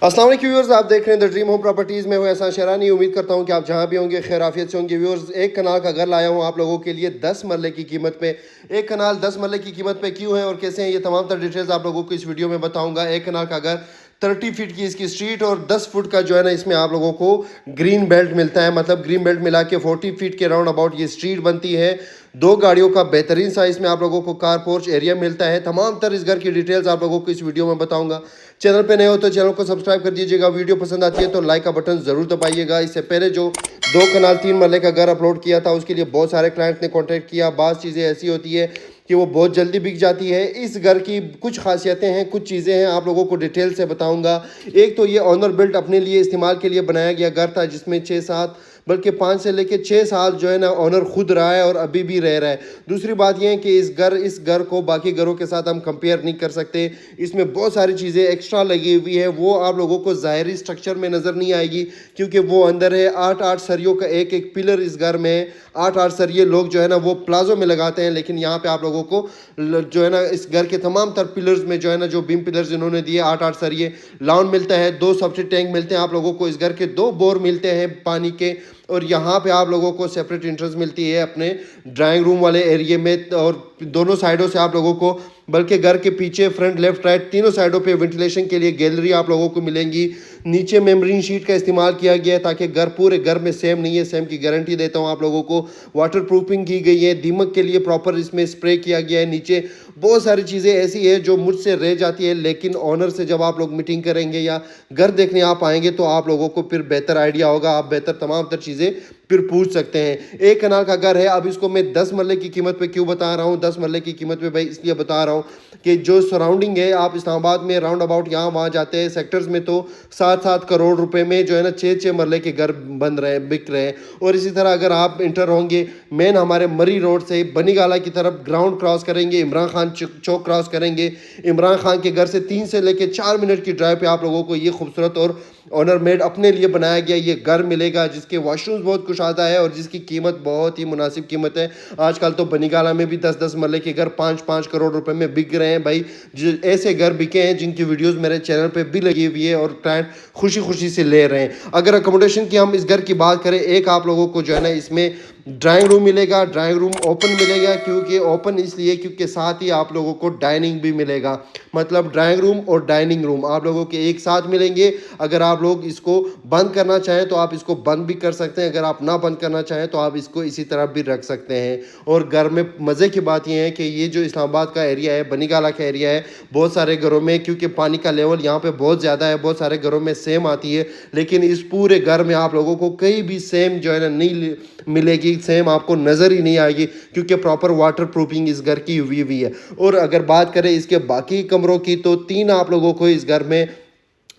अस्सलाम वालेकुम व्यूअर्स, आप देख रहे हैं द ड्रीम होम प्रॉपर्टीज़ में हूँ एहसान शहरानी। उम्मीद करता हूँ कि आप जहाँ भी होंगे खैर आफियत से होंगे। व्यूअर्स, एक कनाल का घर लाया हूँ आप लोगों के लिए 10 मरले की कीमत पे। एक कनाल 10 मरले की कीमत पे क्यों है और कैसे हैं, ये तमाम तर डिटेल्स आप लोगों को इस वीडियो में बताऊँगा। एक कनाल का घर 30 फीट की इसकी स्ट्रीट और 10 फुट का जो है ना इसमें आप लोगों को ग्रीन बेल्ट मिलता है। मतलब ग्रीन बेल्ट मिला के 40 फीट के राउंड अबाउट ये स्ट्रीट बनती है। 2 गाड़ियों का बेहतरीन साइज में आप लोगों को कार पोर्च एरिया मिलता है। तमाम तर इस घर की डिटेल्स आप लोगों को इस वीडियो में बताऊंगा। चैनल पे नए हो तो चैनल को सब्सक्राइब कर दीजिएगा। वीडियो पसंद आती है तो लाइक का बटन ज़रूर दबाइएगा। इससे पहले जो 2 कनाल 3 मरले का घर अपलोड किया था उसके लिए बहुत सारे क्लाइंट्स ने कॉन्टैक्ट किया। बाज़ चीज़ें ऐसी होती है कि वो बहुत जल्दी बिक जाती है। इस घर की कुछ खासियतें हैं, कुछ चीज़ें हैं, आप लोगों को डिटेल से बताऊंगा। एक तो ये ऑनर बिल्ट अपने लिए इस्तेमाल के लिए बनाया गया घर था, जिसमें 6-7 बल्कि 5 से लेकर 6 साल जो है ना ऑनर खुद रहा है और अभी भी रह रहा है। दूसरी बात यह है कि इस घर को बाकी घरों के साथ हम कंपेयर नहीं कर सकते। इसमें बहुत सारी चीज़ें एक्स्ट्रा लगी हुई है, वो आप लोगों को ज़ाहिरी स्ट्रक्चर में नज़र नहीं आएगी क्योंकि वो अंदर है। 8-8 सरियों का एक पिलर इस घर में है। 8-8 सरिये लोग जो है ना वो प्लाजो में लगाते हैं, लेकिन यहाँ पे आप लोगों को जो है ना इस घर के तमाम तर पिलर्स में जो है ना जो बीम पिलर्स इन्होंने दिए 8-8 सरिये लाउंड मिलता है। 2 सेप्टिक टैंक मिलते हैं आप लोगों को। इस घर के 2 बोर मिलते हैं पानी के और यहाँ पे आप लोगों को सेपरेट एंट्रेंस मिलती है अपने ड्राइंग रूम वाले एरिया में। और दोनों साइडों से आप लोगों को, बल्कि घर के पीछे फ्रंट लेफ्ट राइट तीनों साइडों पे वेंटिलेशन के लिए गैलरी आप लोगों को मिलेंगी। नीचे मेम्ब्रेन शीट का इस्तेमाल किया गया है ताकि घर पूरे घर में सेम नहीं है, सेम की गारंटी देता हूँ आप लोगों को। वाटर प्रूफिंग की गई है, दीमक के लिए प्रॉपर इसमें स्प्रे किया गया है। नीचे बहुत सारी चीज़ें ऐसी है जो मुझसे रह जाती है, लेकिन ऑनर से जब आप लोग मीटिंग करेंगे या घर देखने आप आएंगे तो आप लोगों को फिर बेहतर आइडिया होगा। आप बेहतर तमाम तर चीज़ें फिर पूछ सकते हैं। एक कनाल का घर है। अब इसको मैं 10 मरले की कीमत पे क्यों बता रहा हूँ? 10 मरले की कीमत पे भाई इसलिए बता रहा हूँ कि जो सराउंडिंग है, आप इस्लामाबाद में राउंड अबाउट यहाँ वहाँ जाते हैं सेक्टर्स में तो 7-7 करोड़ रुपए में जो है ना 6-6 मरले के घर बन रहे हैं, बिक रहे हैं। और इसी तरह अगर आप इंटर होंगे मेन हमारे मरी रोड से बनीगाला की तरफ, ग्राउंड क्रॉस करेंगे, इमरान खान चौक क्रॉस करेंगे, इमरान खान के घर से 3 से लेकर 4 मिनट की ड्राइव पे आप लोगों को ये खूबसूरत और ऑनर मेड अपने लिए बनाया गया ये घर मिलेगा, जिसके वॉशरूम्स बहुत कुशादा है और जिसकी कीमत बहुत ही मुनासिब कीमत है। आजकल तो बनीगाला में भी 10-10 मरले के घर 5-5 करोड़ रुपए में बिक रहे हैं भाई। जो ऐसे घर बिके हैं जिनकी वीडियोस मेरे चैनल पे भी लगी हुई है और क्लाइंट खुशी खुशी से ले रहे हैं। अगर अकोमोडेशन की हम इस घर की बात करें, एक आप लोगों को जो है ना इसमें ड्राइंग रूम मिलेगा। ड्राइंग रूम ओपन मिलेगा, क्योंकि ओपन इसलिए क्योंकि साथ ही आप लोगों को डाइनिंग भी मिलेगा। मतलब ड्राइंग रूम और डाइनिंग रूम आप लोगों के एक साथ मिलेंगे। अगर आप लोग इसको बंद करना चाहें तो आप इसको बंद भी कर सकते हैं, अगर आप ना बंद करना चाहें तो आप इसको इसी तरह भी रख सकते हैं। और घर में मज़े की बात यह है कि ये जो इस्लामाबाद का एरिया है, बनीगाला का एरिया है, बहुत सारे घरों में क्योंकि पानी का लेवल यहाँ पे बहुत ज़्यादा है, बहुत सारे घरों में सेम आती है, लेकिन इस पूरे घर में आप लोगों को कहीं भी सेम जो है ना नहीं मिलेगी, सेम आपको नज़र ही नहीं आएगी क्योंकि प्रॉपर वाटर प्रूफिंग इस घर की हुई है। और अगर बात करें इसके बाकी कमरों की तो 3 आप लोगों को इस घर में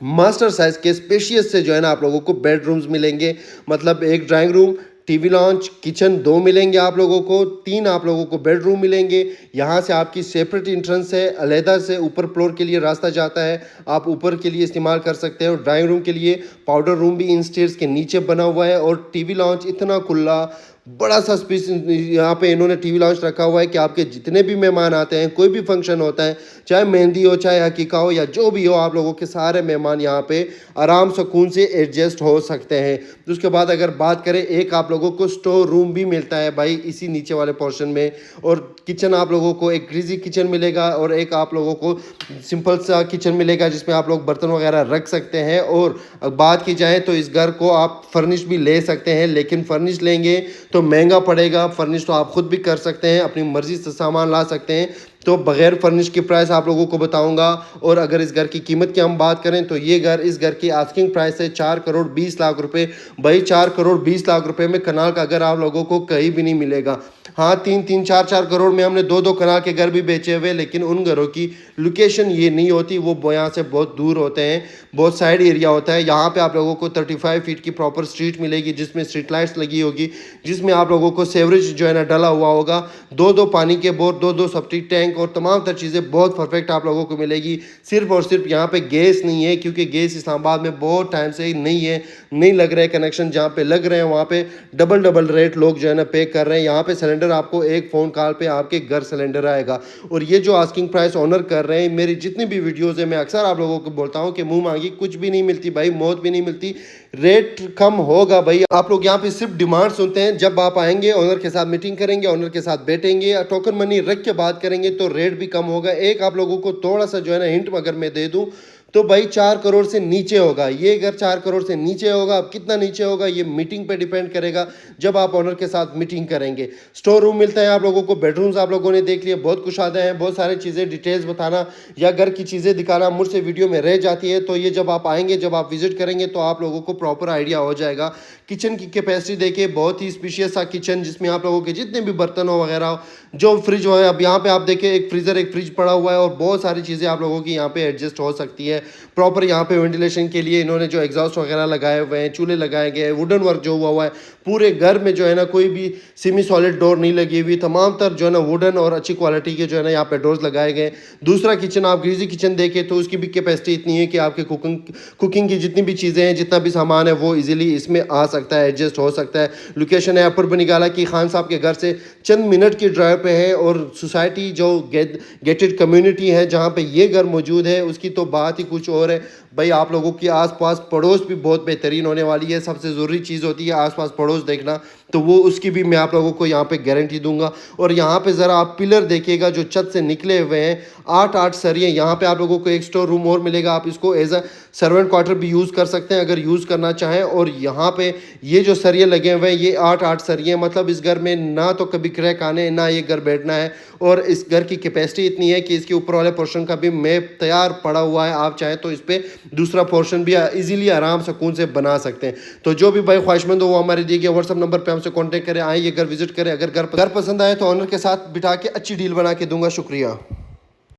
मास्टर साइज के स्पेशियस से जो है ना आप लोगों को बेडरूम्स मिलेंगे। मतलब एक drawing room, TV launch, kitchen 2 मिलेंगे आप लोगों को। 3 आप लोगों को बेडरूम मिलेंगे। यहाँ से आपकी सेपरेट इंट्रेंस है, अलहदा से ऊपर फ्लोर के लिए रास्ता जाता है, आप ऊपर के लिए इस्तेमाल कर सकते हैं। और ड्राइंग रूम के लिए पाउडर रूम भी इन स्टेयर्स के नीचे बना हुआ है। और टीवी लॉन्च इतना खुला बड़ा सा स्पेस यहाँ पे इन्होंने टीवी लॉन्च रखा हुआ है कि आपके जितने भी मेहमान आते हैं, कोई भी फंक्शन होता है, चाहे मेहंदी हो, चाहे हकीका हो या जो भी हो, आप लोगों के सारे मेहमान यहाँ पे आराम सुकून से एडजस्ट हो सकते हैं। उसके बाद अगर बात करें, एक आप लोगों को स्टोर रूम भी मिलता है भाई इसी नीचे वाले पोर्शन में। और किचन आप लोगों को एक ग्रीजी किचन मिलेगा और एक आप लोगों को सिंपल सा किचन मिलेगा जिसमें आप लोग बर्तन वगैरह रख सकते हैं। और बात की जाए तो इस घर को आप फर्निश भी ले सकते हैं, लेकिन फर्निश लेंगे तो महंगा पड़ेगा। फर्निश तो आप खुद भी कर सकते हैं, अपनी मर्जी से सामान ला सकते हैं। तो बगैर फर्निश की प्राइस आप लोगों को बताऊंगा। और अगर इस घर की कीमत की हम बात करें तो ये घर, इस घर की आस्किंग प्राइस है 4 करोड़ 20 लाख रुपए। भाई 4 करोड़ 20 लाख रुपए में कनाल का घर आप लोगों को कहीं भी नहीं मिलेगा। हाँ, 3-3, 4-4 करोड़ में हमने 2-2 कनाल के घर भी बेचे हुए, लेकिन उन घरों की लोकेशन ये नहीं होती, वो यहाँ से बहुत दूर होते हैं, बहुत साइड एरिया होता है। यहाँ पे आप लोगों को 35 फीट की प्रॉपर स्ट्रीट मिलेगी जिसमें स्ट्रीट लाइट्स लगी होगी, जिसमें आप लोगों को सेवरेज जो है ना डला हुआ होगा, 2-2 पानी के बोर, 2-2 सेप्टिक टैंक टैंक और तमाम तर चीज़ें बहुत परफेक्ट आप लोगों को मिलेगी। सिर्फ और सिर्फ यहाँ पे गैस नहीं है, क्योंकि गैस इस्लामाबाद में बहुत टाइम से नहीं है, नहीं लग रहे कनेक्शन। जहाँ पे लग रहे हैं वहाँ पे डबल रेट लोग जो है ना पे कर रहे हैं। यहाँ पे सिलेंडर आपको एक फ़ोन कॉल पे आपके घर सिलेंडर आएगा। और ये जो आस्किंग प्राइस ऑनर कर रहे हैं, मेरी जितनी भी वीडियोज़ है मैं अक्सर आप लोगों को बोलता हूँ कि मुँह मांगी कुछ भी नहीं मिलती भाई, मौत भी नहीं मिलती। रेट कम होगा भाई। आप लोग यहाँ पे सिर्फ डिमांड सुनते हैं। जब आप आएंगे ऑनर के साथ मीटिंग करेंगे, ऑनर के साथ बैठेंगे, टोकन मनी रख के बात करेंगे तो रेट भी कम होगा। एक आप लोगों को थोड़ा सा जो है ना हिंट अगर मैं दे दूं तो भाई 4 करोड़ से नीचे होगा ये। अगर 4 करोड़ से नीचे होगा, अब कितना नीचे होगा ये मीटिंग पे डिपेंड करेगा जब आप ऑनर के साथ मीटिंग करेंगे। स्टोर रूम मिलता है आप लोगों को, बेडरूम्स आप लोगों ने देख लिए, बहुत कुछ आते हैं। बहुत सारी चीज़ें डिटेल्स बताना या घर की चीज़ें दिखाना मुझसे वीडियो में रह जाती है, तो ये जब आप आएंगे, जब आप विजिट करेंगे तो आप लोगों को प्रॉपर आइडिया हो जाएगा। किचन की कैपेसिटी देखिए, बहुत ही स्पेशियस सा किचन जिसमें आप लोगों के जितने भी बर्तन हो वगैरह हो, जो फ्रिज हो है, अब यहाँ पे आप देखिए एक फ्रीज़र एक फ्रिज पड़ा हुआ है और बहुत सारी चीज़ें आप लोगों की यहाँ पे एडजस्ट हो सकती है। प्रॉपर यहाँ पे वेंटिलेशन के लिए इन्होंने जो एग्जॉस्ट वगैरह लगाए हुए हैं, चूल्हे लगाए गए हैं, वुडन वर्क जो हुआ है पूरे घर में, जो है ना कोई भी सेमी सॉलिड डोर नहीं लगी हुई, तमाम तर जो है ना वुडन और अच्छी क्वालिटी के जो है ना यहाँ पे डोर्स लगाए गए। दूसरा किचन आप ग्रीजी किचन देखें तो उसकी भी कैपेसिटी इतनी है कि आपके कुकिंग की जितनी भी चीज़ें हैं, जितना भी सामान है वो इजीली इसमें आ सकता है, एडजस्ट हो सकता है। लोकेशन है अपर बनीगाला की, खान साहब के घर से चंद मिनट की ड्राइव पे है। और सोसाइटी जो गेटेड कम्युनिटी है जहाँ पे ये घर मौजूद है उसकी तो बात ही कुछ और है भाई। आप लोगों की आसपास पड़ोस भी बहुत बेहतरीन होने वाली है। सबसे ज़रूरी चीज़ होती है आसपास पड़ोस देखना, तो वो उसकी भी मैं आप लोगों को यहाँ पे गारंटी दूंगा। और यहाँ पे ज़रा आप पिलर देखिएगा जो छत से निकले हुए हैं, 8 सरिये। यहाँ पे आप लोगों को एक स्टोर रूम और मिलेगा, आप इसको एज अ सर्वेंट क्वार्टर भी यूज़ कर सकते हैं अगर यूज़ करना चाहें। और यहाँ पे ये जो सरिये लगे हुए हैं ये 8 सरिये, मतलब इस घर में ना तो कभी क्रैक आने, ना ये घर बैठना है। और इस घर की कैपेसिटी इतनी है कि इसके ऊपर वाले पोर्शन का भी मैप तैयार पड़ा हुआ है, आप चाहें तो इस पर दूसरा पोर्शन भी इजीली आराम सुकून से बना सकते हैं। तो जो भी भाई ख्वाहिशमंद हो वो हमारे दिए गए व्हाट्सअप नंबर पे हमसे कांटेक्ट करें, आइए घर विजिट करें। अगर घर पसंद आए तो ऑनर के साथ बिठा के अच्छी डील बना के दूंगा। शुक्रिया।